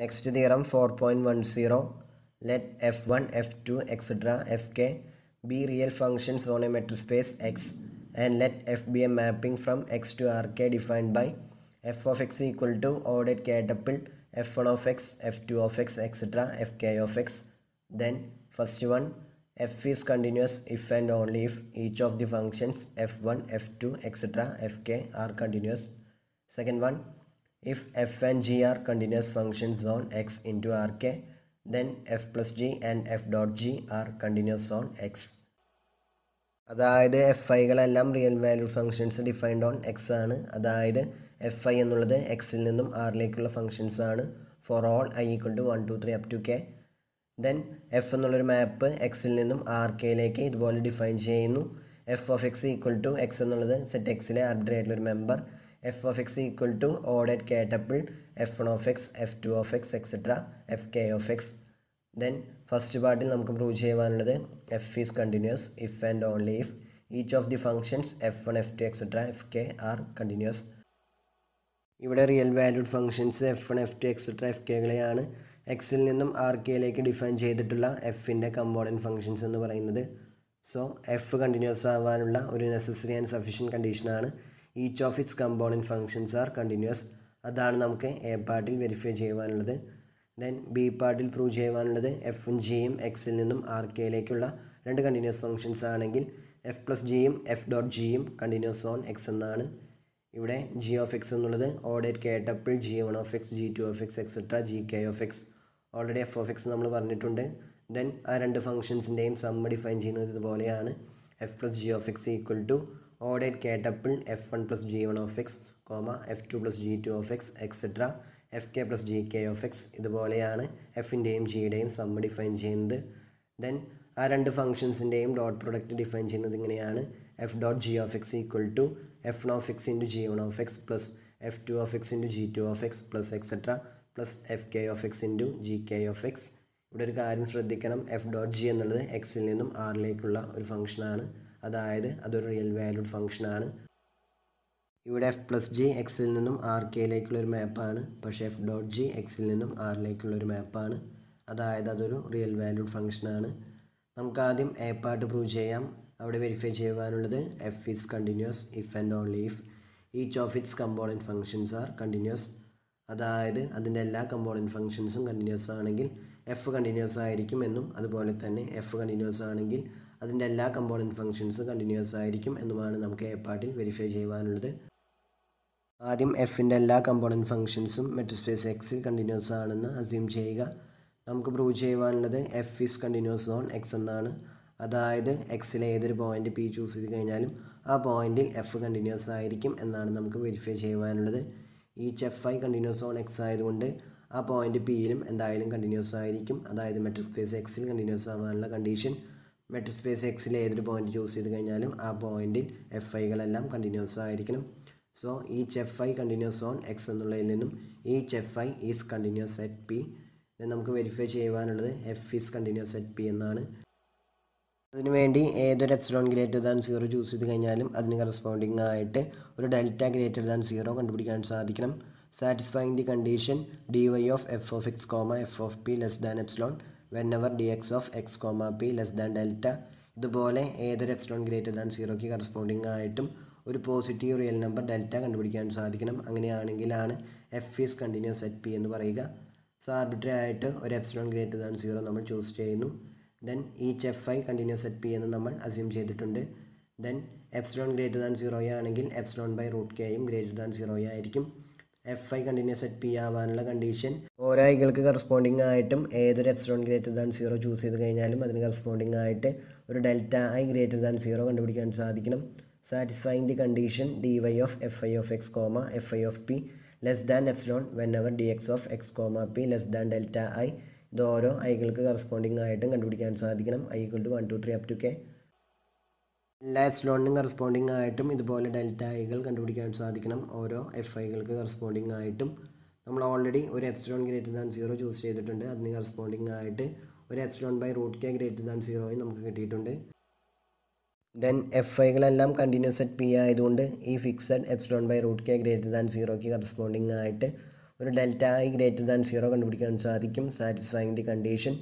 Next theorem 4.10. Let f1, f2, etc. fk be real functions on a metric space X, and let f be a mapping from X to Rk defined by f of x equal to ordered k tuple f1 of x, f2 of x, etc. fk of x. Then first one, f is continuous if and only if each of the functions f1, f2, etc. fk are continuous. Second one, if f and g are continuous functions on x into Rk, then f plus g and f dot g are continuous on x. അതായത് f ഐകളെല്ലാം real valued functions defined on x ആണ്. അതായത് f i എന്നുള്ളത് എക്സിൽ നിന്നും ആറിലേക്കുള്ള functions ആണ് for all i equal to 1 2 3 up to k. Then f എന്നുള്ളൊരു മാപ്പ് എക്സിൽ നിന്നും ആർ കെയിലേക്ക് ഇതുപോലെ ഡിഫൈൻ ചെയ്യുന്നു. F of X equal to x എന്നുള്ളത് സെറ്റ് എക്സിലെ ആർബിട്രറി ആയിട്ടുള്ളൊരു member. F of X equal to ordered k tuple f1 of x, f2 of x, etc. fk of x. Then first പാർട്ടിൽ നമുക്ക് prove ചെയ്യുവാനുള്ളത് f is continuous if and only if each of the functions f1, f2, etc. fk are continuous. ഇവിടെ real valued functions f1, f2, etc. fkകളെയാണ് എക്സിൽ നിന്നും R കെയിലേക്ക് define ചെയ്തിട്ടുള്ള എഫിൻ്റെ കമ്പോണൻറ്റ് ഫങ്ഷൻസ് എന്ന് പറയുന്നത്. സോ എഫ് കണ്ടിന്യൂസ് ആവാനുള്ള ഒരു നെസസറി ആൻഡ് സഫീഷ്യൻറ്റ് കണ്ടീഷനാണ് each of its component functions are continuous. അതാണ് നമുക്ക് എ പാർട്ടിൽ വെരിഫൈ ചെയ്യുവാനുള്ളത്. ദെൻ ബി പാർട്ടിൽ പ്രൂവ് ചെയ്യുവാനുള്ളത് എഫും ജിയും എക്സിൽ നിന്നും ആർ കെയിലേക്കുള്ള രണ്ട് കണ്ടിന്യൂസ് ഫങ്ഷൻസ് ആണെങ്കിൽ എഫ് പ്ലസ് ജിയും എഫ് ഡോട്ട് ജിയും കണ്ടിന്യൂസ് ഓൺ എക്സ് എന്നാണ്. ഇവിടെ ജി ഓഫ് എക്സ് എന്നുള്ളത് ordered k tuple g1 of x, g2 of x, etc. gk of x. Already F of X നമ്മൾ പറഞ്ഞിട്ടുണ്ട്. ദെൻ ആ രണ്ട് ഫങ്ഷൻസിൻ്റെയും സമ്മ് ഡിഫൈൻ ചെയ്യുന്നത് ഇതുപോലെയാണ്. F plus g of X equal to ordered k tuple f1 plus g1 of x, f2 plus g2 of x, etc. fk plus gk of x. ഇതുപോലെയാണ് എഫിൻ്റെയും ജിയുടെയും sum define ചെയ്യുന്നത്. Then ആ രണ്ട് ഫങ്ഷൻസിൻ്റെയും dot product define ചെയ്യുന്നത് ഇങ്ങനെയാണ്. F dot g of X equal to f1 of x into g1 of x plus f2 of x into g2 of x plus etc. plus fk of x into gk of x. ഇവിടെ ഒരു കാര്യം ശ്രദ്ധിക്കണം, F dot G എന്നുള്ളത് എക്സിൽ നിന്നും ആറിലേക്കുള്ള ഒരു ഫംഗ്ഷനാണ്. അതായത് അതൊരു റിയൽ വാല്യൂഡ് ഫംഗ്ഷനാണ്. ഇവിടെ എഫ് പ്ലസ് ജി എക്സിൽ നിന്നും ആർ കെയിലേക്കുള്ളൊരു മാപ്പാണ്. പക്ഷേ എഫ് ഡോട്ട് ജി എക്സിൽ നിന്നും ആറിലേക്കുള്ളൊരു മാപ്പാണ്. അതായത് അതൊരു റിയൽ വാല്യൂഡ് ഫംഗ്ഷനാണ്. നമുക്ക് ആദ്യം എ പാർട്ട് പ്രൂവ് ചെയ്യാം. അവിടെ വെരിഫൈ ചെയ്യുവാനുള്ളത് f is continuous if and only if each of its component functions are continuous. അതായത് അതിൻ്റെ എല്ലാ കമ്പോണൻറ്റ് ഫങ്ഷൻസും കണ്ടിന്യൂസ് ആണെങ്കിൽ എഫ് കണ്ടിന്യൂസ് ആയിരിക്കും എന്നും, അതുപോലെ തന്നെ എഫ് കണ്ടിന്യൂസ് ആണെങ്കിൽ അതിൻ്റെ എല്ലാ കമ്പോണൻറ്റ് ഫങ്ഷൻസും കണ്ടിന്യൂസ് ആയിരിക്കും എന്നുമാണ് നമുക്ക് എ പാർട്ടിൽ വെരിഫൈ ചെയ്യുവാനുള്ളത്. ആദ്യം എഫിൻ്റെ എല്ലാ കമ്പോണൻറ്റ് ഫങ്ഷൻസും മെട്രിക് സ്പേസ് എക്സിൽ കണ്ടിന്യൂസ് ആണെന്ന് അസ്യൂം ചെയ്യുക. നമുക്ക് പ്രൂവ് ചെയ്യുവാനുള്ളത് f is continuous on x എന്നാണ്. അതായത് എക്സിലെ ഏതൊരു പോയിൻ്റ് പി ചൂസ് ചെയ്ത് കഴിഞ്ഞാലും ആ പോയിൻറ്റിൽ എഫ് കണ്ടിന്യൂസ് ആയിരിക്കും എന്നാണ് നമുക്ക് വെരിഫൈ ചെയ്യുവാനുള്ളത്. Each F i continuous on x ആയതുകൊണ്ട് ആ പോയിൻ്റ് പിയിലും എന്തായാലും കണ്ടിന്യൂസ് ആയിരിക്കും. അതായത് മെട്രിക് സ്പേസ് എക്സിൽ കണ്ടിന്യൂസ് ആവാനുള്ള കണ്ടീഷൻ മെട്രിക് സ്പേസ് എക്സിൽ ഏതൊരു പോയിൻ്റ് ചൂസ് ചെയ്ത് കഴിഞ്ഞാലും ആ പോയിൻറ്റിൽ എഫ് ഐകളെല്ലാം കണ്ടിന്യൂസ് ആയിരിക്കണം. So each F i continuous on x എന്നുള്ളതിൽ നിന്നും each F I is continuous at p. നമുക്ക് വെരിഫൈ ചെയ്യുവാനുള്ളത് f is continuous at p എന്നാണ്. അതിനുവേണ്ടി ഏതൊരു എപ്സിലോൺ ഗ്രേറ്റർ ദാൻ 0 ചൂസ് ചെയ്ത് കഴിഞ്ഞാലും അതിന് കറസ്പോണ്ടിങ് ആയിട്ട് ഒരു ഡെൽറ്റ ഗ്രേറ്റർ ദാൻ 0 കണ്ടുപിടിക്കാൻ സാധിക്കണം. Satisfying the condition d y of F of x f of P less than epsilon whenever d x of x p less than delta. ഇതുപോലെ ഏതൊരു epsilon greater than 0ക്ക് corresponding ആയിട്ടും ഒരു positive real number delta കണ്ടുപിടിക്കാൻ സാധിക്കണം. അങ്ങനെയാണെങ്കിലാണ് f is continuous at p എന്ന് പറയുക. സോ ആർബിട്രറി ആയിട്ട് ഒരു എപ്സിലോൺ ഗ്രേറ്റർ ദാൻ 0 നമ്മൾ ചൂസ് ചെയ്യുന്നു. Then each F i continuous at p എന്ന് നമ്മൾ അസ്യൂം ചെയ്തിട്ടുണ്ട്. ദെൻ എപ്സിലോൺ ഗ്രേറ്റർ ദാൻ 0 ആണെങ്കിൽ എപ്സിലോൺ ബൈ റൂട്ട് കെയും ഗ്രേറ്റർ ദാൻ 0 ആയിരിക്കും. F i continuous at P ആവാനുള്ള കണ്ടീഷൻ ഓരോ ഐകൾക്ക് കറസ്പോണ്ടിങ് ആയിട്ടും ഏതൊരു എപ്സിലോൺ ഗ്രേറ്റർ ദാൻ 0 ചൂസ് ചെയ്ത് കഴിഞ്ഞാലും അതിന് കറസ്പോണ്ടിങ് ആയിട്ട് ഒരു ഡെൽറ്റ ഐ ഗ്രേറ്റർ ദാൻ 0 കണ്ടുപിടിക്കാൻ സാധിക്കണം. Satisfying the condition d y of F I of x f I of P less than epsilon whenever d x of x p less than delta i. ഇത് ഓരോ ഐകൾക്ക് corresponding ആയിട്ടും കണ്ടുപിടിക്കാൻ സാധിക്കണം. I equal to 1 2 3 up to k. എല്ലാ എപ്സിലോണിനും corresponding ആയിട്ടും ഇതുപോലെ ഡെൽറ്റ ഐകൾ കണ്ടുപിടിക്കാൻ സാധിക്കണം. ഓരോ എഫ് ഐകൾക്ക് കറസ്പോണ്ടിങ് ആയിട്ടും നമ്മൾ ഓൾറെഡി ഒരു എപ്സിലോൺ ഗ്രേറ്റർ ദാൻ 0 ചൂസ് ചെയ്തിട്ടുണ്ട്. അതിന് കറസ്പോണ്ടിങ് ആയിട്ട് ഒരു epsilon by root k greater than 0 നമുക്ക് കിട്ടിയിട്ടുണ്ട്. ദെൻ എഫ് ഐകളെല്ലാം കണ്ടിന്യൂസ് അറ്റ് പി ആയതുകൊണ്ട് ഈ fixed epsilon by root k greater than 0ക്ക് കറസ്പോണ്ടിങ് ആയിട്ട് ഒരു ഡെൽറ്റ ഐ ഗ്രേറ്റർ ദാൻ 0 കണ്ടുപിടിക്കാൻ സാധിക്കും. Satisfying the condition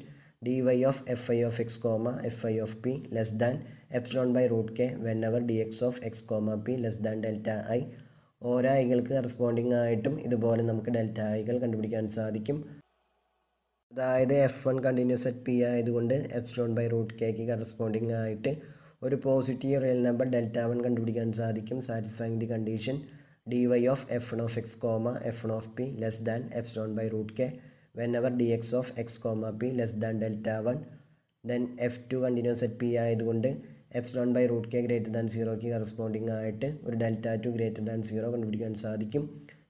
dy of fi of x comma fi of p less than epsilon by root k whenever dx of x comma p less than delta I. ഓരോ ഐകൾക്ക് corresponding ആയിട്ടും ഇതുപോലെ നമുക്ക് delta ഐകൾ കണ്ടുപിടിക്കാൻ സാധിക്കും. അതായത് f1 കണ്ടിന്യൂസ് അറ്റ് p ആയതുകൊണ്ട് epsilon by root കെക്ക് കറസ്പോണ്ടിങ് ആയിട്ട് ഒരു പോസിറ്റീവ് റിയൽ നമ്പർ ഡെൽറ്റ 1 കണ്ടുപിടിക്കാൻ സാധിക്കും. Satisfying the condition dy of f1 of x comma f1 of p less than epsilon by root k whenever dx of x comma p less than delta 1. then f2 continuous at p ആയതുകൊണ്ട് epsilon by root k greater than 0ക്ക് corresponding ആയിട്ട് ഒരു delta 2 greater than 0 കണ്ടുപിടിക്കാൻ സാധിക്കും.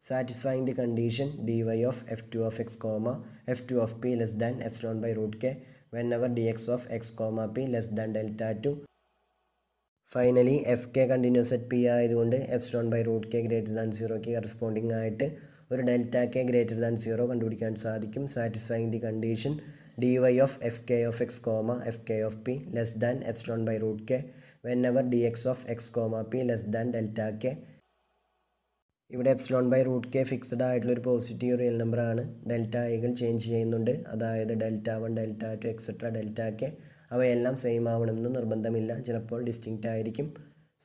Satisfying the condition dy of f2 of x comma f2 of p less than epsilon by root k whenever dx of x comma p less than delta 2. Finally f k continuous at p ആയതുകൊണ്ട് epsilon by root k greater than 0ക്ക് corresponding ആയിട്ട് ഒരു delta k greater than 0 കണ്ടുപിടിക്കാൻ സാധിക്കും. Satisfying the condition dy of fk of x comma fk of p less than epsilon by root k whenever dx of x comma p less than delta k. ഇവിടെ epsilon by root k fixed ആയിട്ടുള്ളൊരു positive real നമ്പറാണ്. Delta ഐകൾ change ചെയ്യുന്നുണ്ട്. അതായത് delta 1 delta 2 etcetera delta k അവയെല്ലാം same ആവണമെന്ന് നിർബന്ധമില്ല. ചിലപ്പോൾ ഡിസ്റ്റിങ്ക്റ്റ് ആയിരിക്കും.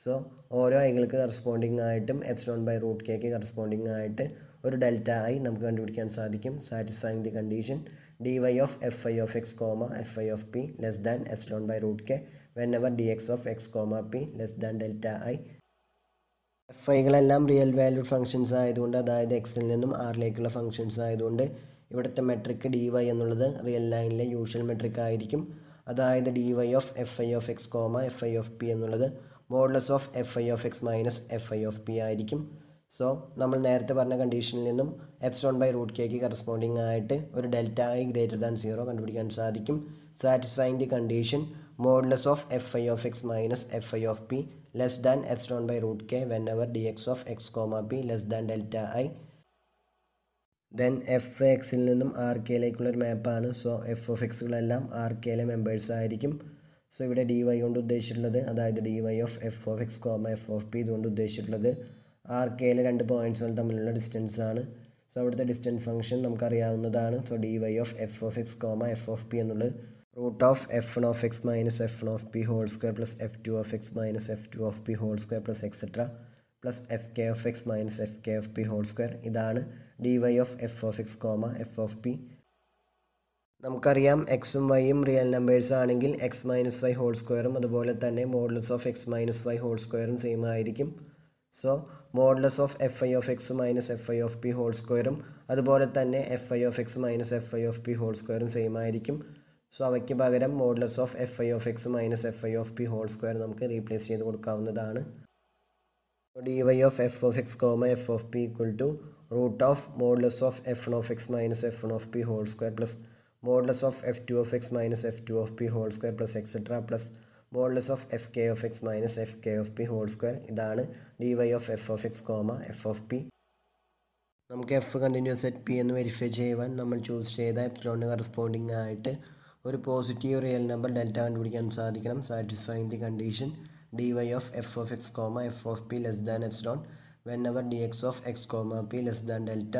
സോ ഓരോ ഐകൾക്ക് കറസ്പോണ്ടിങ് ആയിട്ടും എപ്സിലോൺ ബൈ റൂട്ട് കെക്ക് കറസ്പോണ്ടിങ് ആയിട്ട് ഒരു ഡെൽറ്റ ഐ നമുക്ക് കണ്ടുപിടിക്കാൻ സാധിക്കും. Satisfying the condition dy of fi of x comma fi of p less than epsilon by root k whenever dx of x comma p less than delta I. ഫൈകളെല്ലാം real valued functions ആയതുകൊണ്ട് അതായത് എക്സിൽ നിന്നും ആറിലേക്കുള്ള functions ആയതുകൊണ്ട് ഇവിടുത്തെ metric dy എന്നുള്ളത് real ലൈനിലെ യൂഷ്വൽ മെട്രിക് ആയിരിക്കും. അതായത് dy of fi of x comma fi of p എന്നുള്ളത് modulus of fi of x minus fi of p ആയിരിക്കും. സോ നമ്മൾ നേരത്തെ പറഞ്ഞ കണ്ടീഷനിൽ നിന്നും എപ്സിലോൺ ബൈ റൂട്ട് കെക്ക് കറസ്പോണ്ടിങ് ആയിട്ട് ഒരു ഡെൽറ്റ ഐ ഗ്രേറ്റർ ദാൻ 0 കണ്ടുപിടിക്കാൻ സാധിക്കും. Satisfying the condition modulus of fi of x minus fi of p less than epsilon by root k whenever dx of x comma p less than delta i. Then f എക്സിൽ നിന്നും r കെയിലേക്കുള്ളൊരു മാപ്പാണ്. So F of എക്സുകളെല്ലാം R കെയിലെ members ആയിരിക്കും. So ഇവിടെ dy കൊണ്ട് ഉദ്ദേശിച്ചിട്ടുള്ളത് അതായത് dy of F of X comma F of P ഇതുകൊണ്ട് ഉദ്ദേശിച്ചിട്ടുള്ളത് ആർ കെയിലെ രണ്ട് പോയിൻറ്റ്സുകൾ തമ്മിലുള്ള ഡിസ്റ്റൻസ് ആണ്. സോ അവിടുത്തെ ഡിസ്റ്റൻസ് ഫംഗ്ഷൻ നമുക്കറിയാവുന്നതാണ്. So dy of F of X comma F of P എന്നുള്ളത് root of f1 of x minus f1 of p whole square plus f2 of x minus f2 of p whole square plus etcetera plus fk of x minus fk of p whole square. ഇതാണ് dy of F of X comma F of p. നമുക്കറിയാം എക്സും വൈയും real numbers ആണെങ്കിൽ x minus Y whole സ്ക്വയറും അതുപോലെ തന്നെ modulus of X minus Y whole സ്ക്വയറും same ആയിരിക്കും. So modulus of F I of X minus F I of P whole സ്ക്വയറും അതുപോലെ തന്നെ f I of X minus F I of P whole സ്ക്വയറും same ആയിരിക്കും. So അവയ്ക്ക് പകരം modulus of F I of X minus F I of P whole square നമുക്ക് replace ചെയ്ത് കൊടുക്കാവുന്നതാണ്. D y of F of X comma F of P equal to root of modulus of F one of X minus F one of P whole square plus modulus of F two of X minus F two of P whole square plus etcetera plus modulus of F K of X minus F K of P whole square. ഇതാണ് d y of F of X comma F of p. നമുക്ക് f continuous at p എന്ന് verify ചെയ്യുവാൻ നമ്മൾ choose ചെയ്ത എപ്സിലോണിന് corresponding ആയിട്ട് ഒരു positive real number delta കണ്ടുപിടിക്കാൻ സാധിക്കണം. Satisfying the condition d y of F of X comma F of P less than epsilon whenever d x of X comma p less than delta.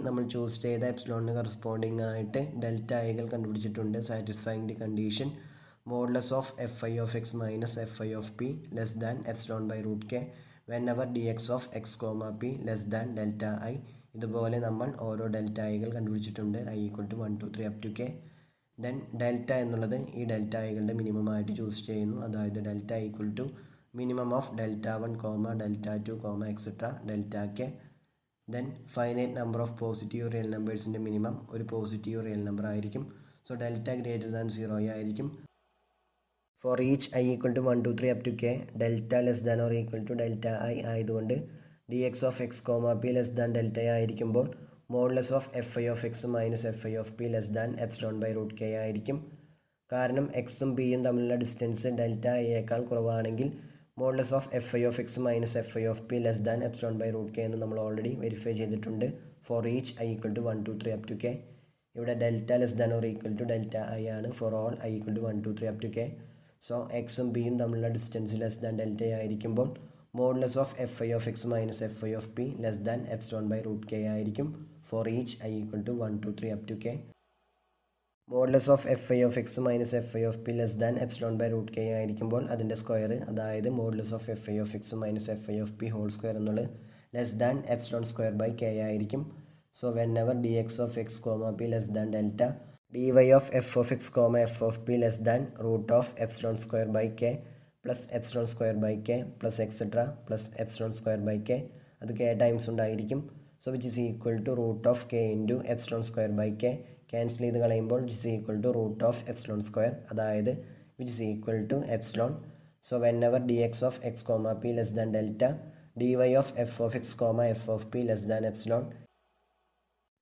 നമ്മൾ choose ചെയ്ത എപ്സിലോണിന് corresponding ആയിട്ട് delta ഐകൾ കണ്ടുപിടിച്ചിട്ടുണ്ട്. Satisfying the condition modulus of F I of X minus F I of P less than epsilon by root k whenever d x of X comma p less than delta i. ഇതുപോലെ നമ്മൾ ഓരോ delta ഐകൾ കണ്ടുപിടിച്ചിട്ടുണ്ട്. I equal to 1 2 3 up to k. Then delta എന്നുള്ളത് ഈ delta ഐകളുടെ minimum ആയിട്ട് choose ചെയ്യുന്നു. അതായത് delta equal to minimum of delta 1 comma delta 2 comma et cetera delta k. Then finite number of positive real നമ്പേഴ്സിൻ്റെ മിനിമം ഒരു പോസിറ്റീവ് റിയൽ നമ്പർ ആയിരിക്കും. So delta greater than 0 ആയിരിക്കും. For each I equal to 1 2 3 up to k delta less than or equal to delta i ആയതുകൊണ്ട് d x of X comma p less than delta ആയിരിക്കുമ്പോൾ modulus of F I of X minus F I of P less than epsilon by root k ആയിരിക്കും. കാരണം എക്സും പിയും തമ്മിലുള്ള distance delta ഐയേക്കാൾ കുറവാണെങ്കിൽ modulus of F I of X minus F I of P less than epsilon by root k എന്ന് നമ്മൾ already verify ചെയ്തിട്ടുണ്ട്. Four each I equal to 1 2 3 up to k. ഇവിടെ delta less than or equal to delta i ആണ്. For all i equal to 1 2 3 up to k. So എക്സും പിയും തമ്മിലുള്ള distance less than delta ആയിരിക്കുമ്പോൾ modulus of F I of X minus F I of P less than epsilon by root k ആയിരിക്കും for each I equal to 1 2 3 up to K. Modulus of F I of X minus F I of P less than epsilon by root k ആയിരിക്കുമ്പോൾ അതിൻ്റെ square, അതായത് modulus of F I of X minus F I of P whole square എന്നുള്ളത് less than epsilon square by k ആയിരിക്കും. So whenever d x of X comma p less than delta, dy of f of x comma f of p less than root of epsilon square by k plus epsilon square by k plus etc plus epsilon square by k, അത് k times ഉണ്ടായിരിക്കും. So which is equal to root of k into epsilon square by k. Cancel ചെയ്ത് കളയുമ്പോൾ which is equal to root of epsilon square, അതായത് which is equal to epsilon. So whenever d x of X comma p less than delta, dy of F of X comma F of P less than epsilon.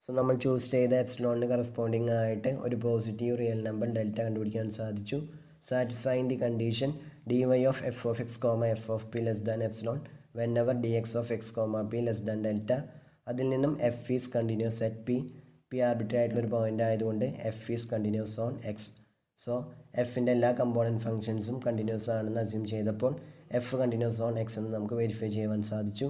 So നമ്മൾ choose ചെയ്ത എപ്സിലോണിന് corresponding ആയിട്ട് ഒരു positive real number delta കണ്ടുപിടിക്കാൻ സാധിച്ചു. Satisfying the condition dy of F of X comma F of P less than epsilon whenever d x of X comma p less than delta. അതിൽ നിന്നും F is continuous at P. P arbitrary ആയിട്ടുള്ളൊരു point ആയതുകൊണ്ട് F is continuous on X. So എഫിൻ്റെ എല്ലാ component ഫംഗ്ഷൻസും continuous ആണെന്ന് assume ചെയ്തപ്പോൾ F continuous on X എന്ന് നമുക്ക് വെരിഫൈ ചെയ്യുവാൻ സാധിച്ചു.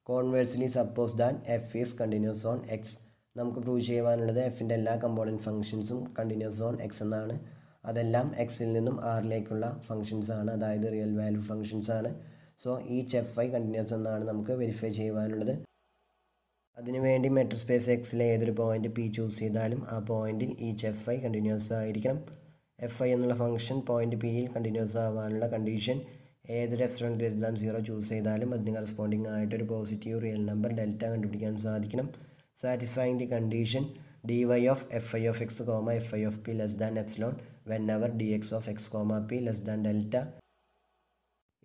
Conversely suppose that F is continuous on X. നമുക്ക് പ്രൂവ് ചെയ്യുവാനുള്ളത് എഫിൻ്റെ എല്ലാ കമ്പോണൻറ്റ് ഫംഗ്ഷൻസും കണ്ടിന്യൂസ് ഓൺ എക്സ് എന്നാണ്. അതെല്ലാം എക്സിൽ നിന്നും ആറിലേക്കുള്ള ഫംഗ്ഷൻസ് ആണ്, അതായത് റിയൽ വാല്യൂ ഫംഗ്ഷൻസ് ആണ്. So each F i continuous എന്നാണ് നമുക്ക് വെരിഫൈ ചെയ്യുവാനുള്ളത്. അതിനുവേണ്ടി മെട്രിക് സ്പേസ് എക്സിലെ ഏതൊരു പോയിൻ്റ് പി ചൂസ് ചെയ്താലും ആ പോയിൻറ്റിൽ ഈച്ച് എഫ് ഐ കണ്ടിന്യൂസ് ആയിരിക്കണം. എഫ് ഐ എന്നുള്ള ഫംഗ്ഷൻ പോയിൻ്റ് പിയിൽ കണ്ടിന്യൂസ് ആവാനുള്ള കണ്ടീഷൻ ഏതൊരു എപ്സിലോൺ ഗ്രേറ്റർ ദാൻ 0 ചൂസ് ചെയ്താലും അതിന് കറസ്പോണ്ടിങ് ആയിട്ടൊരു പോസിറ്റീവ് റിയൽ നമ്പർ ഡെൽറ്റ കണ്ടുപിടിക്കാൻ സാധിക്കണം. Satisfying the condition dy of fi of x comma fi of p less than epsilon whenever dx of x comma p less than delta.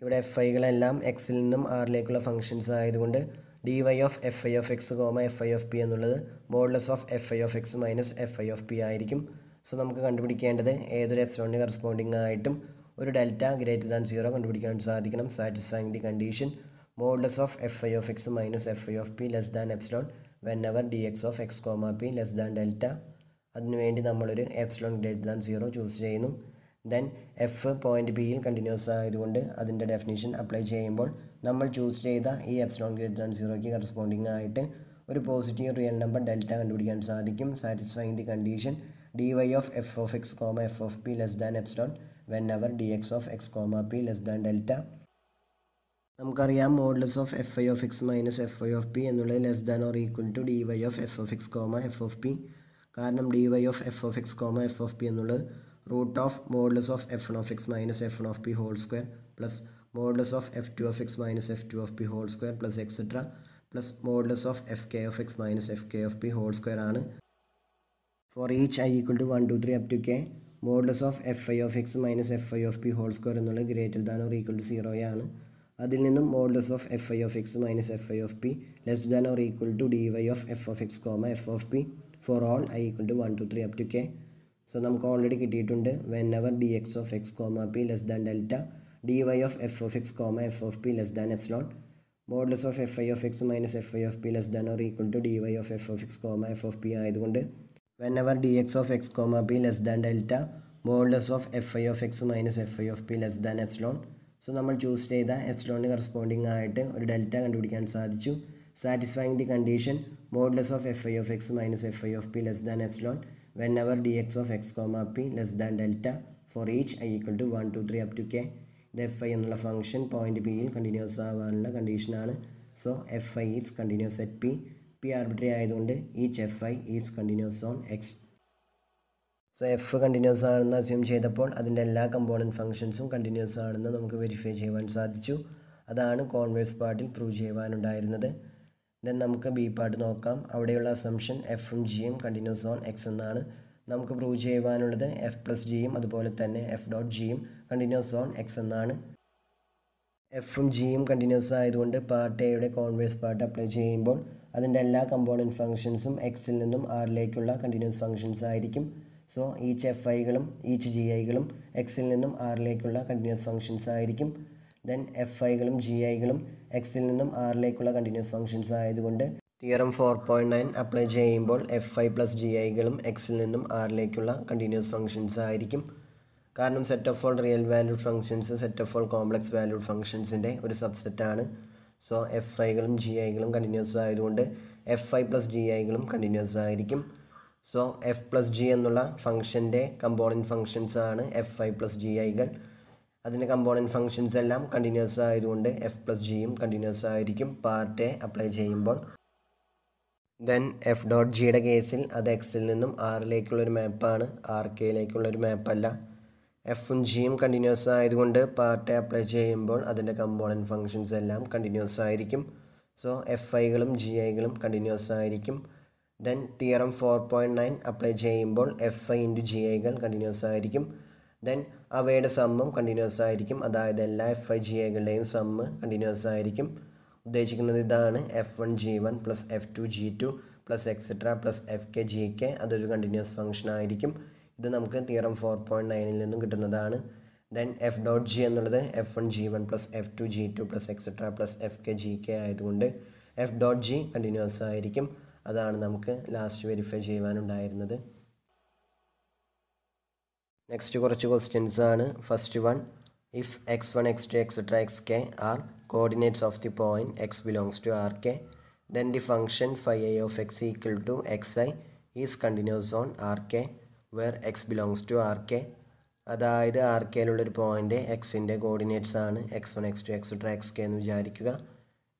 ഇവിടെ F ഐകളെല്ലാം എക്സിൽ നിന്നും ആറിലേക്കുള്ള functions ആയതുകൊണ്ട് dy of fi of x comma fi of p എന്നുള്ളത് modulus of fi of x minus fi of p ആയിരിക്കും. So നമുക്ക് കണ്ടുപിടിക്കേണ്ടത് ഏതൊരു എപ്സിലോണിന് കറസ്പോണ്ടിങ് ആയിട്ടും ഒരു ഡെൽറ്റ ഗ്രേറ്റർ ദാൻ 0 കണ്ടുപിടിക്കാൻ സാധിക്കണം. Satisfying the condition modulus of fi of x minus fi of p less than epsilon whenever dx of x comma p less than delta. അതിനുവേണ്ടി നമ്മളൊരു എപ്സിലോൺ ഗ്രേറ്റർ ദാൻ 0 ചൂസ് ചെയ്യുന്നു. Then F point ബിയിൽ continuous ആയതുകൊണ്ട് അതിൻ്റെ definition apply ചെയ്യുമ്പോൾ നമ്മൾ choose ചെയ്ത ഈ എപ്സിലോൺ ഗ്രേറ്റർ ദാൻ 0ക്ക് കറസ്പോണ്ടിങ് ആയിട്ട് ഒരു പോസിറ്റീവ് റിയൽ നമ്പർ ഡെൽറ്റ കണ്ടുപിടിക്കാൻ സാധിക്കും. Satisfying the condition dy of f of x comma f of p less than epsilon whenever dx of x comma p less than delta. നമുക്കറിയാം modulus of F I of X minus F I of P എന്നുള്ളത് less than or equal to dy of F of X comma F of P. കാരണം dy of F of X comma F of P എന്നുള്ളത് root of modulus of F one of X minus F one of P whole square plus modulus of F two of X minus F two of P whole square plus etcetera plus modulus of F K of X minus F K of P whole square ആണ്. For each I equal to 1 2 3 up to K modulus of F I of X minus F I of P whole square എന്നുള്ളത് greater than or equal to 0 ആണ്. അതിൽ നിന്നും modulus of F I of X minus F I of P less than or equal to dy of F of X comma F of p for all i equal to 1 2 3 up to k. So നമുക്ക് already കിട്ടിയിട്ടുണ്ട് whenever d x of X comma p less than delta dy of F of X comma F of P less than epsilon modulus of F I of X minus F I of P less than or equal to dy of F of X comma F of p ആയതുകൊണ്ട് when ever d x of X comma p less than delta modulus of F I of X minus F I of P less than epsilon. So നമ്മൾ choose ചെയ്ത എപ്സിലോണിന് corresponding ആയിട്ട് ഒരു delta കണ്ടുപിടിക്കാൻ സാധിച്ചു. Satisfying the condition modulus of F I of X minus F I of P less than epsilon whenever d x of X comma p less than delta for each I equal to 1 2 3 up to K. ഇത് F I എന്നുള്ള function point പിയിൽ continuous ആവാനുള്ള കണ്ടീഷനാണ്. So F I is continuous at P. P arbitrary ആയതുകൊണ്ട് each F I is continuous on X. So F continuous ആണെന്ന് assume ചെയ്തപ്പോൾ അതിൻ്റെ എല്ലാ കമ്പോണൻറ്റ് ഫംഗ്ഷൻസും കണ്ടിന്യൂസ് ആണെന്ന് നമുക്ക് വെരിഫൈ ചെയ്യുവാൻ സാധിച്ചു. അതാണ് കോൺവേഴ്സ് പാർട്ടിൽ പ്രൂവ് ചെയ്യുവാനുണ്ടായിരുന്നത്. ദെൻ നമുക്ക് ബി പാർട്ട് നോക്കാം. അവിടെയുള്ള അസംഷൻ എഫും ജിയും കണ്ടിന്യൂസ് ഓൺ എക്സ് എന്നാണ്. നമുക്ക് പ്രൂവ് ചെയ്യുവാനുള്ളത് എഫ് പ്ലസ് ജിയും അതുപോലെ തന്നെ എഫ് ഡോട്ട് ജിയും കണ്ടിന്യൂസ് ഓൺ എക്സ് എന്നാണ്. എഫും ജിയും കണ്ടിന്യൂസ് ആയതുകൊണ്ട് പാർട്ട് എയുടെ കോൺവേഴ്സ് പാർട്ട് അപ്ലൈ ചെയ്യുമ്പോൾ അതിൻ്റെ എല്ലാ കമ്പോണൻറ്റ് ഫംഗ്ഷൻസും എക്സിൽ നിന്നും ആറിലേക്കുള്ള കണ്ടിന്യൂസ് ഫംഗ്ഷൻസ് ആയിരിക്കും. സോ ഈച്ച് എഫ് ഐകളും ഈച്ച് ജി ഐകളും എക്സിൽ നിന്നും ആറിലേക്കുള്ള കണ്ടിന്യൂസ് ഫംഗ്ഷൻസ് ആയിരിക്കും. ദെൻ എഫ് ഐകളും ജി ഐകളും എക്സിൽ നിന്നും ആറിലേക്കുള്ള കണ്ടിന്യൂസ് ഫംഗ്ഷൻസ് ആയതുകൊണ്ട് തിയറം 4.9 അപ്ലൈ ചെയ്യുമ്പോൾ എഫ് ഐ പ്ലസ് ജി ഐകളും എക്സിൽ നിന്നും ആറിലേക്കുള്ള കണ്ടിന്യൂസ് ഫംഗ്ഷൻസ് ആയിരിക്കും. കാരണം set of all real valued functions set of all complex valued ഫംഗ്ഷൻസിൻ്റെ ഒരു സബ്സെറ്റാണ്. സോ എഫ് ഐകളും ജി ഐകളും കണ്ടിന്യൂസ് ആയതുകൊണ്ട് എഫ് ഐ പ്ലസ് ജി ഐകളും കണ്ടിന്യൂസ് ആയിരിക്കും. സോ എഫ് പ്ലസ് ജി എന്നുള്ള ഫംഗ്ഷൻ്റെ കമ്പോണൻറ്റ് ഫംഗ്ഷൻസ് ആണ് എഫ് ഐ പ്ലസ് ജി ഐകൾ. അതിൻ്റെ കമ്പോണൻറ്റ് ഫംഗ്ഷൻസ് എല്ലാം കണ്ടിന്യൂസ് ആയതുകൊണ്ട് എഫ് പ്ലസ് ജിയും കണ്ടിന്യൂസ് ആയിരിക്കും പാർട്ട് എ അപ്ലൈ ചെയ്യുമ്പോൾ. ദെൻ എഫ് ഡോട്ട് ജിയുടെ കേസിൽ അത് എക്സിൽ നിന്നും ആറിലേക്കുള്ളൊരു മാപ്പാണ്, ആർ കെയിലേക്കുള്ളൊരു മാപ്പല്ല. എഫും ജിയും കണ്ടിന്യൂസ് ആയതുകൊണ്ട് പാർട്ട് എ അപ്ലൈ ചെയ്യുമ്പോൾ അതിൻ്റെ കമ്പോണൻറ്റ് ഫംഗ്ഷൻസ് എല്ലാം കണ്ടിന്യൂസ് ആയിരിക്കും. സോ എഫ് ഐകളും ജി ഐകളും കണ്ടിന്യൂസ് ആയിരിക്കും. ദെൻ തിയറം 4.9 അപ്ലൈ ചെയ്യുമ്പോൾ എഫ് ഐ ഇൻറ്റു ജി ഐകൾ കണ്ടിന്യൂസ് ആയിരിക്കും. ദെൻ അവയുടെ സമ്മും കണ്ടിന്യൂസ് ആയിരിക്കും, അതായത് എല്ലാ എഫ് ഐ ജി ഐകളുടെയും സമ്മ് കണ്ടിന്യൂസ് ആയിരിക്കും. ഉദ്ദേശിക്കുന്നത് ഇതാണ് F one G one plus F two G two plus etcetera plus F K G K അതൊരു കണ്ടിന്യൂസ് ഫംഗ്ഷൻ ആയിരിക്കും. ഇത് നമുക്ക് തിയറം 4.9 നിന്നും കിട്ടുന്നതാണ്. ദെൻ എഫ് ഡോട്ട് ജി എന്നുള്ളത് F one G one plus F two G two plus etcetera plus F K G K ആയതുകൊണ്ട് F dot G continuous ആയിരിക്കും. അതാണ് നമുക്ക് ലാസ്റ്റ് വെരിഫൈ ചെയ്യുവാനുണ്ടായിരുന്നത്. നെക്സ്റ്റ് കുറച്ച് ക്വസ്റ്റ്യൻസ് ആണ്. First one, if x1 x2 etc xk are coordinates of the point x belongs to rk, then the function phi I of x equal to xi is continuous on rk where x belongs to rk. അതായത് R കെയിലുള്ളൊരു point എക്സിൻ്റെ coordinates ആണ് x1 x2 etc xk എന്ന് വിചാരിക്കുക.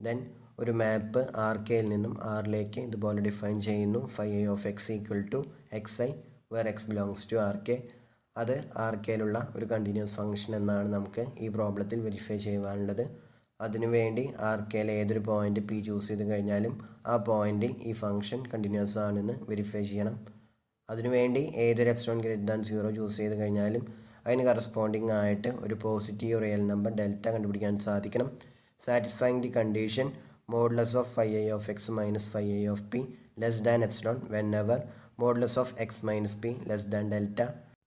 Then ഒരു മാപ്പ് R കെയിൽ നിന്നും ആറിലേക്ക് ഇതുപോലെ ഡിഫൈൻ ചെയ്യുന്നു. phi I of x equal to xi where x belongs to rk. അത് ആർ കെയിലുള്ള ഒരു കണ്ടിന്യൂസ് ഫംഗ്ഷൻ എന്നാണ് നമുക്ക് ഈ പ്രോബ്ലത്തിൽ വെരിഫൈ ചെയ്യുവാനുള്ളത്. അതിനുവേണ്ടി ആർ കെയിൽ ഏതൊരു പോയിൻ്റ് പി ചൂസ് ചെയ്ത് കഴിഞ്ഞാലും ആ പോയിൻ്റിൽ ഈ ഫംഗ്ഷൻ കണ്ടിന്യൂസ് ആണെന്ന് വെരിഫൈ ചെയ്യണം. അതിനുവേണ്ടി ഏതൊരു എപ്സിലോൺ ഗ്രേറ്റർ ദാൻ 0 ചൂസ് ചെയ്ത് കഴിഞ്ഞാലും അതിന് കറസ്പോണ്ടിങ് ആയിട്ട് ഒരു പോസിറ്റീവ് റിയൽ നമ്പർ ഡെൽറ്റ കണ്ടുപിടിക്കാൻ സാധിക്കണം. Satisfying the condition modulus of phi I of x minus phi I of p less than epsilon whenever modulus of x minus p less than delta.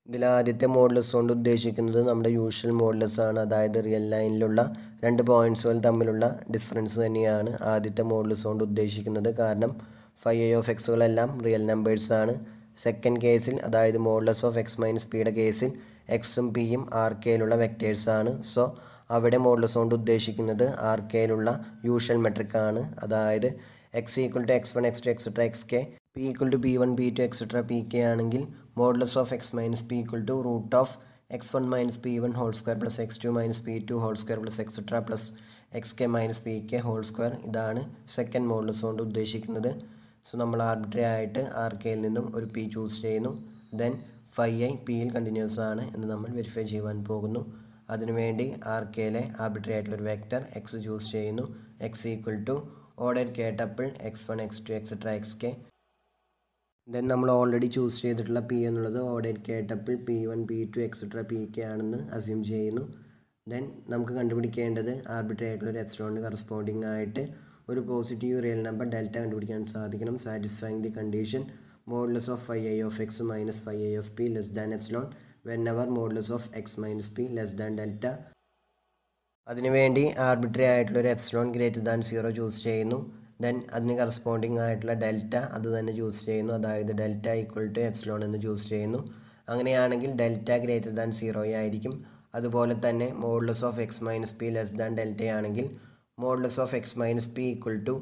ഇതിൽ ആദ്യത്തെ modulus കൊണ്ട് ഉദ്ദേശിക്കുന്നത് നമ്മുടെ usual modulus ആണ്, അതായത് real ലൈനിലുള്ള രണ്ട് പോയിൻറ്റ്സുകൾ തമ്മിലുള്ള difference തന്നെയാണ് ആദ്യത്തെ മോഡുലസ് കൊണ്ട് ഉദ്ദേശിക്കുന്നത്. കാരണം phi I of xകളെല്ലാം റിയൽ നമ്പേഴ്സ് ആണ്. സെക്കൻഡ് കേസിൽ, അതായത് മോഡുലസ് ഓഫ് x മൈനസ് പിയുടെ കേസിൽ എക്സും പിയും ആർ കെയിലുള്ള വെക്റ്റേഴ്സാണ്. സോ അവിടെ മോഡുലസ് കൊണ്ട് ഉദ്ദേശിക്കുന്നത് ആർ കെയിലുള്ള യൂഷ്വൽ മെട്രിക് ആണ്, അതായത് X equal to x1 x2 etcetera X K, P equal to p1 p2 etcetera P K ആണെങ്കിൽ modulus of x minus P equal to root of x1 minus p1 whole square plus x2 minus p2 whole square plus etcetera plus X K minus P K whole square. ഇതാണ് second modulus കൊണ്ട് ഉദ്ദേശിക്കുന്നത്. So നമ്മൾ arbitrary ആയിട്ട് R കെയിൽ നിന്നും ഒരു P choose ചെയ്യുന്നു. Then phi I പിയിൽ കണ്ടിന്യൂസ് ആണ് എന്ന് നമ്മൾ വെരിഫൈ ചെയ്യുവാൻ പോകുന്നു. അതിനുവേണ്ടി ആർ കെയിലെ ആർബിട്രറി ആയിട്ടുള്ളൊരു വെക്റ്റർ എക്സ് ചൂസ് ചെയ്യുന്നു. X equal to order k tuple x1 x2 etcetera X k. Then നമ്മൾ ഓൾറെഡി ചൂസ് ചെയ്തിട്ടുള്ള പി എന്നുള്ളത് order k tuple p1 p2 etcetera P k ആണെന്ന് അസ്യൂം ചെയ്യുന്നു. ദെൻ നമുക്ക് കണ്ടുപിടിക്കേണ്ടത് ആർബിട്രറി ആയിട്ടുള്ളൊരു എപ്സിലോണിന് കറസ്പോണ്ടിങ് ആയിട്ട് ഒരു പോസിറ്റീവ് റിയൽ നമ്പർ ഡെൽറ്റ കണ്ടുപിടിക്കാൻ സാധിക്കണം. Satisfying the condition modulus of phi I of x minus phi I of p less than epsilon whenever modulus of x minus p less than delta. അതിനുവേണ്ടി arbitrary ആയിട്ടുള്ളൊരു epsilon greater than 0 choose ചെയ്യുന്നു. Then അതിന് corresponding ആയിട്ടുള്ള delta അത് തന്നെ choose ചെയ്യുന്നു, അതായത് delta equal to epsilon എന്ന് ചൂസ് ചെയ്യുന്നു. അങ്ങനെയാണെങ്കിൽ ഡെൽറ്റ ഗ്രേറ്റർ ദാൻ 0 ആയിരിക്കും. അതുപോലെ തന്നെ modulus of x minus p less than delta ആണെങ്കിൽ modulus of x minus p equal to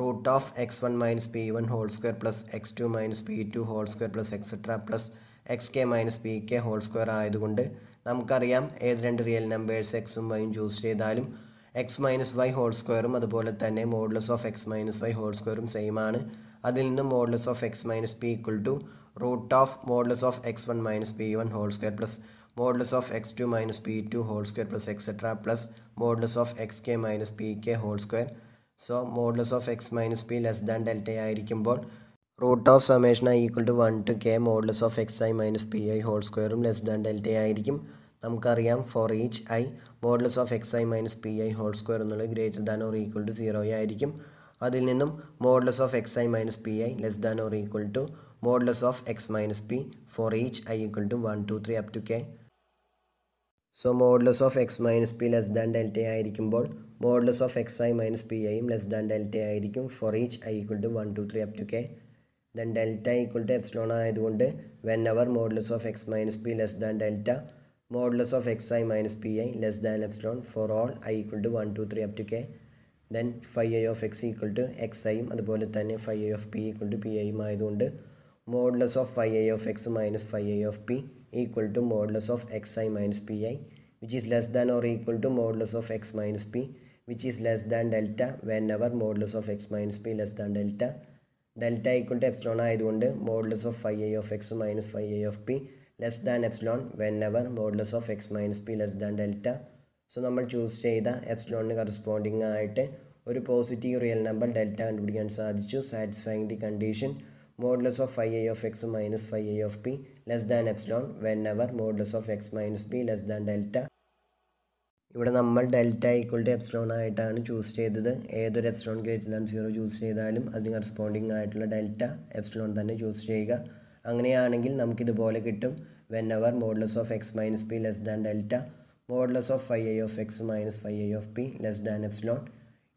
root of x1 minus p1 whole square plus x2 minus p2 whole square plus etcetera plus X K minus P K whole square ആയതുകൊണ്ട് നമുക്കറിയാം ഏത് രണ്ട് real numbers എക്സും വൈയും choose ചെയ്താലും x minus Y whole സ്ക്വയറും അതുപോലെ തന്നെ modulus of x minus Y whole സ്ക്വയറും സെയിം ആണ്. അതിൽ നിന്നും modulus of x minus P equal to root of modulus of x1 minus p1 whole square plus modulus of x2 minus p2 whole square plus etcetera plus modulus of X K minus P K whole square. So modulus of x minus P less than delta ആയിരിക്കുമ്പോൾ root of summation i equal to 1 to k modulus of xi minus P I whole സ്ക്വയറും less than delta ആയിരിക്കും. നമുക്കറിയാം for each I modulus of xi minus P I whole square എന്നുള്ളത് greater than or equal to 0 ആയിരിക്കും. അതിൽ നിന്നും modulus of xi minus P I less than or equal to modulus of x minus P for each I equal to 1 2 3 up to k. So modulus of x minus P less than delta ആയിരിക്കുമ്പോൾ modulus of xi minus P ഐയും less than delta ആയിരിക്കും for each I equal to 1 2 3 up to k. Then delta equal to epsilon ആയതുകൊണ്ട് when ever modulus of x minus P less than delta modulus of xi minus pi less than epsilon for all I equal to 1, 2, 3 up to k. Then phi I of x equal to xi അതുപോലെ തന്നെ phi I of p equal to pi ആയതുകൊണ്ട് modulus of phi I of x minus phi I of p equal to modulus of xi minus pi which is less than or equal to modulus of x minus p which is less than delta whenever modulus of x minus p less than delta. Delta equal to epsilon ആയതുകൊണ്ട് modulus of phi I of x minus phi I of p less than epsilon whenever modulus of x minus p less than delta. So നമ്മൾ choose ചെയ്ത എപ്സിലോണിന് corresponding ആയിട്ട് ഒരു positive real number delta കണ്ടുപിടിക്കാൻ സാധിച്ചു. Satisfying the condition modulus of phi I of x minus phi I of p less than epsilon whenever modulus of x minus p less than delta. ഇവിടെ നമ്മൾ delta equal to epsilon ആയിട്ടാണ് choose ചെയ്തത്. ഏതൊരു epsilon greater than 0 choose ചെയ്താലും അതിന് corresponding ആയിട്ടുള്ള delta epsilon തന്നെ choose ചെയ്യുക. അങ്ങനെയാണെങ്കിൽ നമുക്കിതുപോലെ കിട്ടും. whenever modulus of x minus p less than delta modulus of phi I of x minus phi I of p less than epsilon.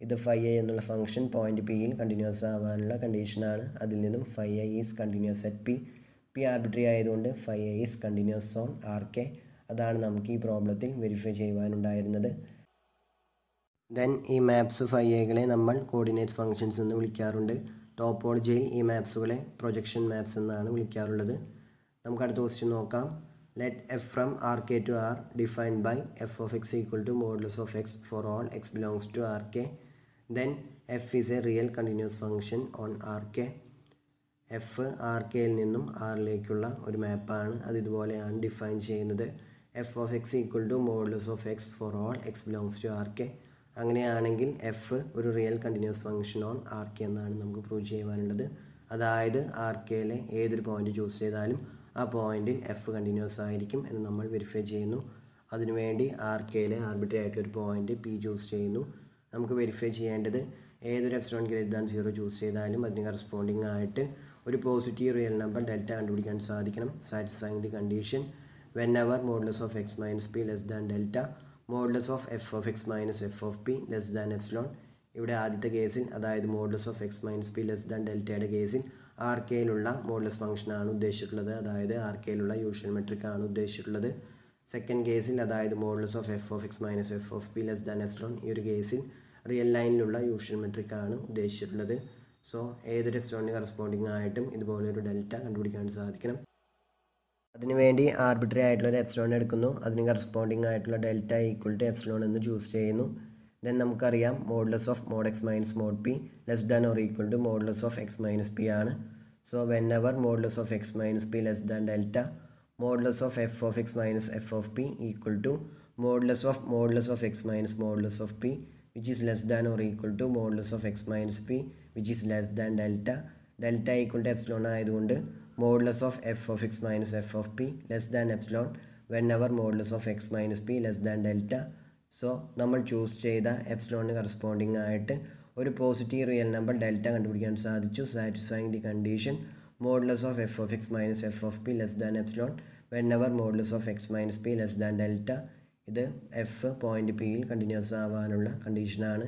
ഇത് phi I എന്നുള്ള ഫംഗ്ഷൻ പോയിന്റ് പിയിൽ continuous ആവാനുള്ള കണ്ടീഷനാണ്. അതിൽ നിന്നും phi I is continuous at P. P arbitrary ആയതുകൊണ്ട് phi I is continuous on r k. അതാണ് നമുക്ക് ഈ പ്രോബ്ലത്തിൽ വെരിഫൈ ചെയ്യുവാനുണ്ടായിരുന്നത്. ദെൻ ഈ മാപ്സ് phi Iകളെ നമ്മൾ കോർഡിനേറ്റ്സ് ഫംഗ്ഷൻസ് എന്ന് വിളിക്കാറുണ്ട്. ടോപ്പോളജിയിൽ ഈ മാപ്സുകളെ പ്രൊജക്ഷൻ മാപ്സ് എന്നാണ് വിളിക്കാറുള്ളത്. നമുക്ക് അടുത്ത ക്വസ്റ്റ്യൻ നോക്കാം. Let f from Rk to R defined by f of x equal to modulus of x for all x belongs to Rk. Then f is a real continuous function on Rk. f Rkയിൽ നിന്നും ആറിലേക്കുള്ള ഒരു മാപ്പാണ്. അത് ഇതുപോലെയാണ് define ചെയ്യുന്നത്. f of x equal to modulus of x for all x belongs to Rk. അങ്ങനെയാണെങ്കിൽ f ഒരു real continuous function on Rk എന്നാണ് നമുക്ക് പ്രൂവ് ചെയ്യുവാനുള്ളത്. അതായത് Rkയിലെ ഏതൊരു പോയിന്റ് ചൂസ് ചെയ്താലും ആ പോയിന്റിൽ എഫ് കണ്ടിന്യൂസ് ആയിരിക്കും എന്ന് നമ്മൾ വെരിഫൈ ചെയ്യുന്നു. അതിനുവേണ്ടി ആർകെയിലെ ആർബിട്രറി ആയിട്ടുള്ളൊരു പോയിന്റ് പി ചൂസ് ചെയ്യുന്നു. നമുക്ക് വെരിഫൈ ചെയ്യേണ്ടത് ഏതൊരു എപ്സിലോൺ ഗ്രേറ്റർ ദാൻ 0 ചൂസ് ചെയ്താലും അതിന് കറസ്പോണ്ടിങ് ആയിട്ട് ഒരു പോസിറ്റീവ് റിയൽ നമ്പർ ഡെൽറ്റ കണ്ടുപിടിക്കാൻ സാധിക്കണം. Satisfying the condition whenever modulus of x minus p less than delta modulus of f of x minus f of p less than epsilon. ഇവിടെ ആദ്യത്തെ കേസിൽ അതായത് modulus of x minus p less than ഡെൽറ്റയുടെ കേസിൽ ആർകെയിലുള്ള modulus ഫംഗ്ഷനാണ് ഉദ്ദേശിച്ചിട്ടുള്ളത്. അതായത് ആർകെയിലുള്ള usual metric ആണ് ഉദ്ദേശിച്ചിട്ടുള്ളത്. Second കേസിൽ അതായത് modulus of F of X minus F of P less than epsilon ഈ ഒരു കേസിൽ റിയൽ ലൈനിലുള്ള യൂഷ്വൽ മെട്രിക് ആണ് ഉദ്ദേശിച്ചിട്ടുള്ളത്. സോ ഏതൊരു എപ്സിലോണിന് കറസ്പോണ്ടിങ് ആയിട്ടും ഇതുപോലെ ഒരു ഡെൽറ്റ കണ്ടുപിടിക്കാൻ സാധിക്കണം. അതിനുവേണ്ടി ആർബിട്രറി ആയിട്ടുള്ള ഒരു എപ്സിലോൺ എടുക്കുന്നു. അതിന് കറസ്പോണ്ടിങ് ആയിട്ടുള്ള ഡെൽറ്റ ഈക്വൽ ടു എപ്സിലോൺ എന്ന് ചൂസ് ചെയ്യുന്നു. ദെൻ നമുക്കറിയാം modulus of mod X minus mod P less than or equal to modulus of X minus P ആണ്. So whenever modulus of x minus p less than delta modulus of f of x minus f of p equal to modulus of x minus modulus of p which is less than or equal to modulus of x minus p which is less than delta. Delta equal to epsilon ആയതുകൊണ്ട് modulus of f of x minus f of p less than epsilon whenever modulus of x minus p less than delta. So നമ്മൾ choose ചെയ്ത എപ്സിലോണിന് corresponding ആയിട്ട് ഒരു positive real number delta കണ്ടുപിടിക്കാൻ സാധിച്ചു. Satisfying the condition modulus of F of X minus F of P less than epsilon whenever modulus of x minus p less than delta. ഇത് f point പിയിൽ continuous ആവാനുള്ള കണ്ടീഷനാണ്.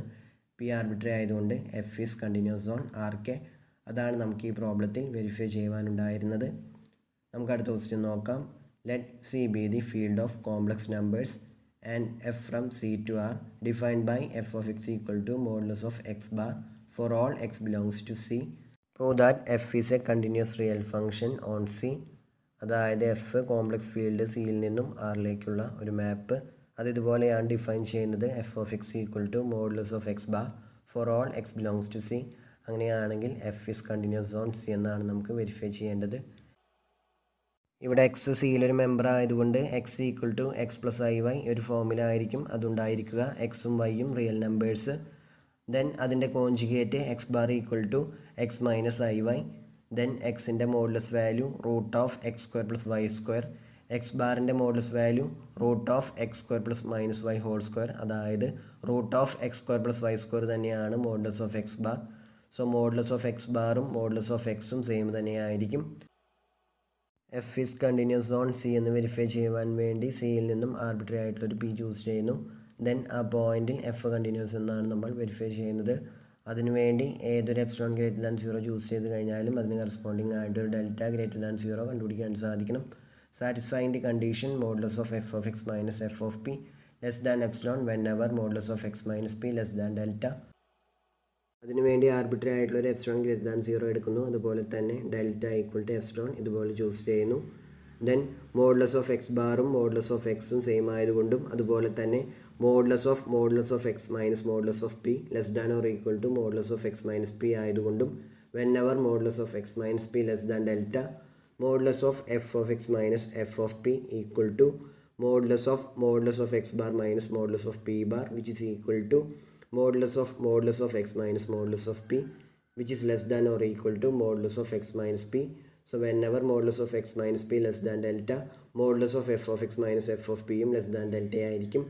P arbitrary ആയതുകൊണ്ട് F is continuous on r k. അതാണ് നമുക്ക് ഈ പ്രോബ്ലത്തിൽ verify ചെയ്യുവാനുണ്ടായിരുന്നത്. നമുക്ക് അടുത്ത ക്വസ്റ്റ്യൻ നോക്കാം. Let see be the field of complex numbers and f from C to R defined by f of x equal to modulus of x bar for all x belongs to C. Prove that f is a continuous real function on C. അതായത് F complex field സിയിൽ നിന്നും ആറിലേക്കുള്ള ഒരു map. അത് ഇതുപോലെയാണ് define ചെയ്യുന്നത്. F of X equal to modulus of X bar for all X belongs to C. അങ്ങനെയാണെങ്കിൽ F is continuous on C എന്നാണ് നമുക്ക് വെരിഫൈ ചെയ്യേണ്ടത്. ഇവിടെ എക്സ് സിയിലൊരു മെമ്പർ ആയതുകൊണ്ട് X equal to X plus I Y ഒരു ഫോമിലായിരിക്കും അതുണ്ടായിരിക്കുക. എക്സും വൈയും റിയൽ നമ്പേഴ്സ്. ദെൻ അതിൻ്റെ conjugate X bar equal to X minus I Y. Then എക്സിൻ്റെ modulus value root of X square plus Y square. X ബാറിൻ്റെ modulus value root of X square plus minus Y whole square. അതായത് root of X square plus Y square തന്നെയാണ് modulus of X bar. So modulus of X ബാറും modulus of എക്സും same തന്നെയായിരിക്കും. F is continuous on C എന്ന് verify ചെയ്യുവാൻ വേണ്ടി സിയിൽ നിന്നും ആർബിട്രറി ആയിട്ടുള്ളൊരു പി ചൂസ് ചെയ്യുന്നു. ദെൻ ആ പോയിന്റിൽ എഫ് കണ്ടിന്യൂസ് എന്നാണ് നമ്മൾ വെരിഫൈ ചെയ്യുന്നത്. അതിനുവേണ്ടി ഏതൊരു എപ്സിലോൺ ഗ്രേറ്റർ ദാൻ 0 ചൂസ് ചെയ്ത് കഴിഞ്ഞാലും അതിന് കറസ്പോണ്ടിങ് ആയിട്ടൊരു ഡെൽറ്റ ഗ്രേറ്റർ ദാൻ 0 കണ്ടുപിടിക്കാൻ സാധിക്കണം. Satisfying the condition modulus of F of X minus F of P less than epsilon whenever modulus of X minus P less than delta. അതിനുവേണ്ടി arbitrary ആയിട്ടുള്ള ഒരു epsilon greater than 0 എടുക്കുന്നു. അതുപോലെ തന്നെ delta equal to epsilon ഇതുപോലെ choose ചെയ്യുന്നു. Then modulus of X ബാറും modulus of എക്സും സെയിം ആയതുകൊണ്ടും അതുപോലെ തന്നെ modulus of X minus modulus of P less than or equal to modulus of X minus P ആയതുകൊണ്ടും whenever modulus of X minus P less than delta modulus of F of X minus F of P equal to modulus of X bar minus modulus of P bar which is equal to modulus of x minus modulus of p which is less than or equal to modulus of x minus p. So whenever modulus of x minus p less than delta, modulus of f of x minus f of p less than delta ആയിരിക്കും.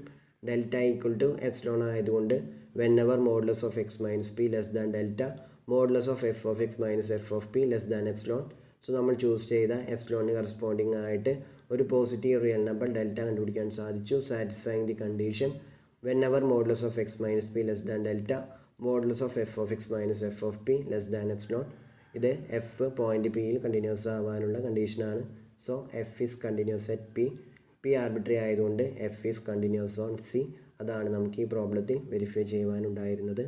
Delta equal to epsilon ആയതുകൊണ്ട് whenever modulus of x minus p less than delta, modulus of f of x minus f of p less than epsilon. So നമ്മൾ choose ചെയ്ത എപ്സിലോണിന് corresponding ആയിട്ട് ഒരു positive real number delta കണ്ടുപിടിക്കാൻ സാധിച്ചു. Satisfying the condition whenever modulus of x minus p less than delta, modulus of f of x minus f of p less than epsilon. ഇത് F point പിയിൽ continuous ആവാനുള്ള കണ്ടീഷനാണ്. So F is continuous at P. P arbitrary ആയതുകൊണ്ട് F is continuous on C. അതാണ് നമുക്ക് ഈ പ്രോബ്ലത്തിൽ verify ചെയ്യുവാനുണ്ടായിരുന്നത്.